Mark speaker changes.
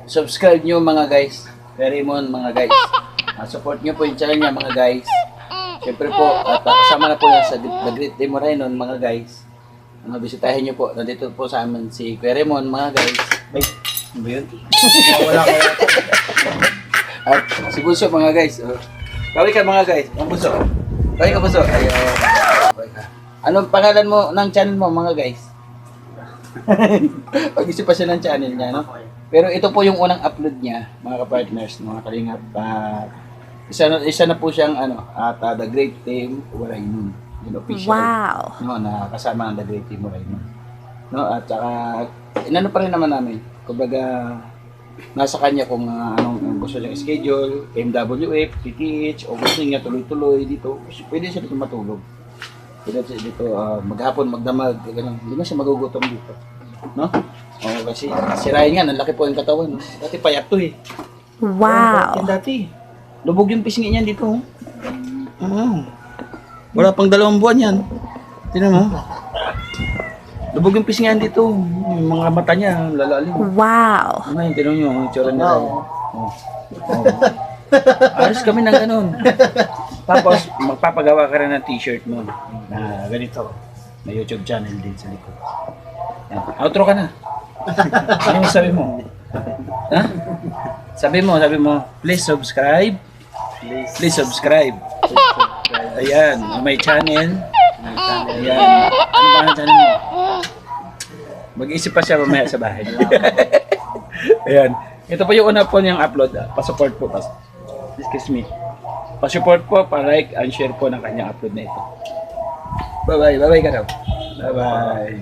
Speaker 1: subscribe nyo mga guys. Verimon mga guys. Support nyo po yung channel niya mga guys. Siyempre po, at kasama na po yan sa The Great Timorainon mga guys. Bisitahin nyo po. Nandito po sa amin si Verimon mga guys. Ay, ano ba yun? Wala kaya. At si Bunso mga guys. Kaway ka mga guys. Ang Bunso. Kaway ka Bunso. Ay, kaway ka. Anong pangalan mo ng channel mo mga guys? Pag-isip pa siya ng channel niya, no? Pero ito po yung unang upload niya, mga ka-partners, mga kalingap. Isa na po siyang at The Great Timorainon, yung official.
Speaker 2: Wow.
Speaker 1: No, na kasama ng The Great Timorainon. No, at saka inano pa rin naman namin. Kumbaga nasa kanya kung anong gusto niyang schedule, MWF, PTH, o gusto niya tuloy-tuloy dito, pwede siya dito matulog. Pwede siya dito maghapon, magdamag, ganun. Hindi na siya magugutom dito. No? O kasi si Ryan nga, nalaki po yung katawan. No? Dati payat to eh.
Speaker 2: Wow.
Speaker 1: Dati. Lubog yung pisngi niyan dito. Wala pang 2 buwan yan. Tingnan mo. Lubog yung pisngi niyan dito. Yung mga mata niya, lalalim.
Speaker 2: Wow.
Speaker 1: Ngayon, tingnan nyo, yung itsura nila. Ayos kami ng ganun. Tapos, magpapagawa ka rin ng t-shirt mo na ganito. May YouTube channel din sa likod. Yan. Outro ka na. Ano sabi mo? Ha? Sabi mo, please subscribe. Please subscribe. Ayan, may channel. Ayan. Ano ba ang channel mo? Mag-isip pa siya mamaya sa bahay. Ayan. Ito po yung una po niyang upload. Pa-support po. Excuse me. Pa-support po, pa-like and share po ng kanyang upload na ito. Bye-bye. Bye-bye ka daw. Bye-bye.